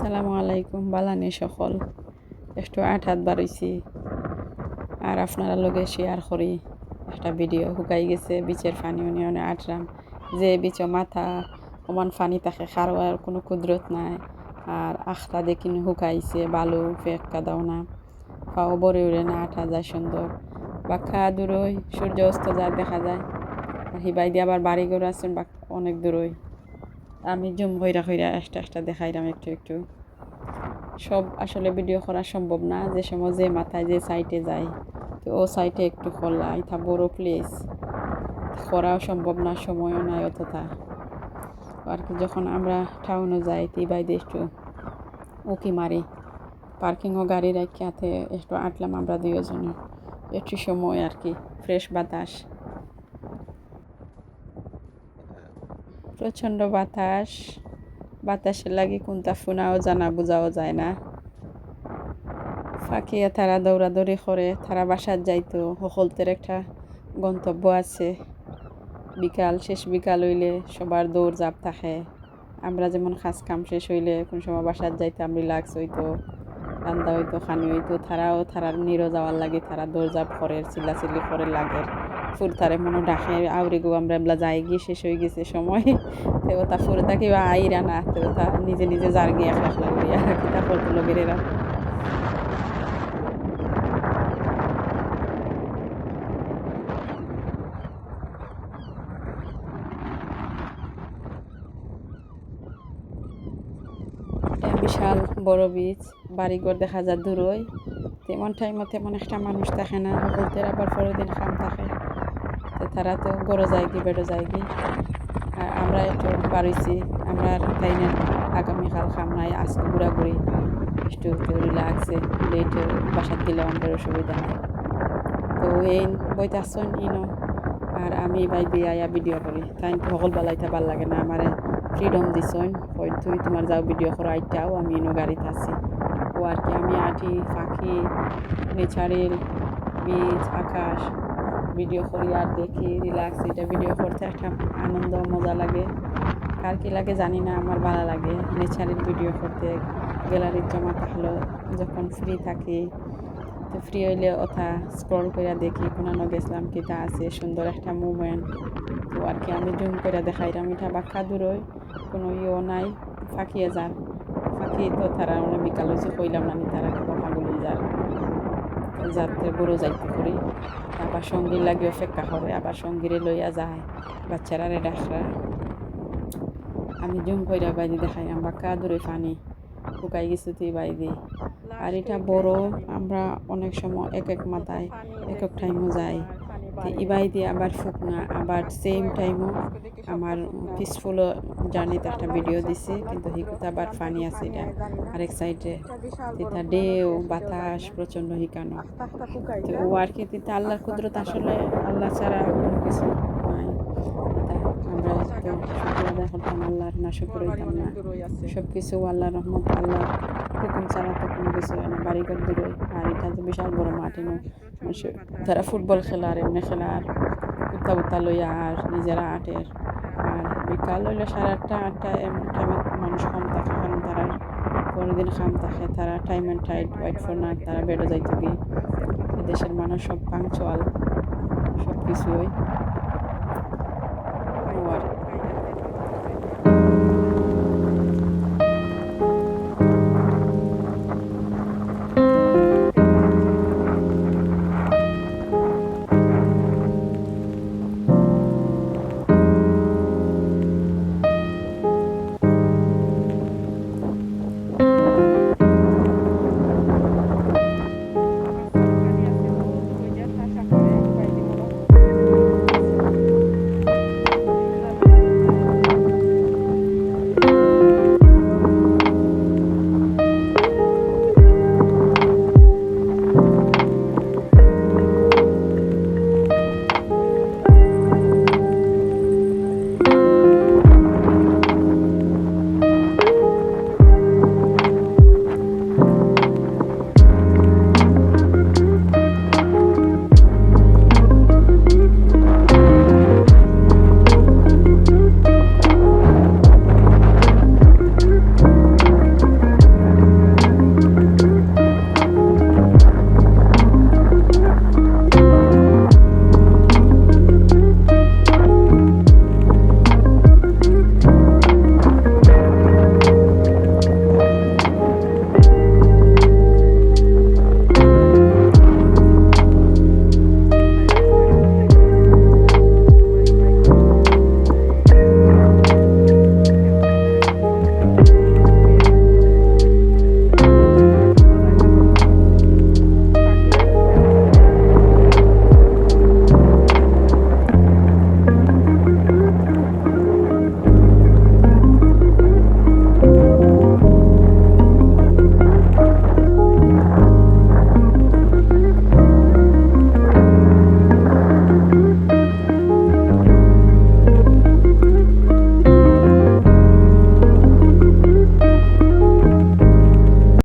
আসসালামু আলাইকুম বালানি সকল একটু আঠাত বাড়ইছি আর আপনারা লগে শেয়ার করি একটা ভিডিও শুকাই গেছে বিচের পানি উনিয়নে আটরাম যে বিচ মাথা সমান পানি থাকে খারোয়ার কোনো কুদরত নাই আর আখটা দেখি শুকাইছে বালু ফেক কাদাও না পাও বরে উড়ে না আঠা যায় সুন্দর বাক্কা দূরই সূর্য অস্ত যায় দেখা যায় আর হিবাই দিয়ে আবার বাড়িঘর আছেন বা অনেক দূরই আমি জুম হইরা একটা দেখাইলাম একটু একটু সব আসলে ভিডিও করা সম্ভব না যে সময় যে মাথায় যে সাইটে যায় তো ও সাইটে একটু খোলা এটা বড় প্লেস করাও সম্ভব না সময়ও নাই অতটা আর কি যখন আমরা টাউনে যাই তি বাইরে একটু উকি মারি পার্কিংও গাড়ি রাখিয়াতে একটু আটলাম আমরা দুজনে একটু সময় আর কি ফ্রেশ প্রচণ্ড বাতাসের লাগে কোনটা ফোনাও জানা বোঝাও যায় না ফাঁকিয়ে তারা দৌড়াদৌড়ি করে তারা বাসার যাইতো সকলদের একটা গন্তব্য আছে শেষ বিকাল হইলে সবার দৌড় জাপ থাকে আমরা যেমন কাজ কাম শেষ হইলে কোন সময় বাসার যাইতাম রিল্যাক্স হইতো রান্না হইতো খানি হইতো তারার নিরো যাওয়ার লাগে তারা দৌড় জাপ করে চিল্লাচিল্লি করে লাগে ফুরতারে মনে ডাকে আউরি গো আমরা যাই গিয়ে শেষ হয়ে গেছে সময় তো তা ফুরতা কেউ আইরা না তো তা নিজে নিজে যার গিয়ে একলা করিয়া কিতা করতো লোকের এরা বিশাল বড় বীজ বাড়িঘর দেখা যায় দূরই তেমন টাইমও তেমন একটা মানুষ থাকে না বলতে আবার পরের দিন খাম থাকে তো তারা তো গড়ো যায় কি বেড়ো যায় কি আর আমরা একটু বাড়িছি আমরা তাই না আগামীকাল খাম নাই আজকে ঘোরাঘুরি একটু রিল্যাক্সে লেটে বাসার দিলে আমাদের অসুবিধা নাই তো এই বইতে আসছেন ইনো আর আমি বাইরে আয়া ভিডিও করি তাই সকল বেলাইতে ভাল লাগে না আমার ফ্রিডম দিছন হয়তো তুই তোমার যাও ভিডিও করো আইটাও আমি ইনো গাড়িতে আছি ও আর কি আমি আটি পাখি নেচারেল বীজ আকাশ ভিডিও করি আর দেখি রিল্যাক্স এটা ভিডিও করতে একটা আনন্দ মজা লাগে কার কী লাগে জানি না আমার ভালো লাগে নেচারেল ভিডিও করতে গ্যালারির জমা থাকলো যখন ফ্রি থাকি তো ফ্রি হইলে ওটা স্ক্রল করে দেখি কোনো গেছিলাম কিতা আছে সুন্দর একটা মুভমেন্ট তো আর কি আমি জুম করে দেখাইলাম এটা বাক্কা দূরই কোনো ইয়েও নাই ফাঁকিয়ে যান ফাঁকি তো তারা অনেক বিকাল হয়েছে কইলাম না তারা পাগল যার যাতে বড় যাইতে করি আবার সঙ্গীর লাগে অপেক্ষা করে আবার সঙ্গীরে লইয়া যায় বাচ্চারা ডাকরা আমি জুম করে বাইরে দেখাইলাম বাক্কা দূরে পানি শুকাই গেছে তুই বাইরে আর এটা বড় আমরা অনেক সময় এক মাথায় এক টাইমও যাই তো ইবাই দিয়ে আবার ফুকনা আবার সেম টাইমও আমার পিসফুল জার্নিতে একটা ভিডিও দিছে কিন্তু হিকুতে আবার পানি আছে এটা আরেক সাইডে এটা ঢেউ বাতাস প্রচণ্ড হিকানো তো ও আর কি তিতা আল্লাহর কুদরত আসলে আল্লাহ ছাড়া কোনো কিছু নাই আমরা তো শুক্র আদায় করতাম আল্লাহর না শুক্র হইতাম না সব কিছু আল্লাহর রহমত আল্লাহর হুকুম ছাড়া তো কোনো কিছু হয় না বাড়িঘর দূরে আর এটা তো বিশাল বড় মাঠ তারা ফুটবল খেলার এমনি খেলার কুত্তা লইয়া আর নিজেরা আটের আর বিকাল হইলে 8:30 এমন টাইমে মানুষ কম থাকে কারণ তারা পরের দিন খাম থাকে তারা time and tide white for না তারা বেড়ে যাইতে গিয়ে দেশের মানুষ সব পাংচুয়াল সব কিছুই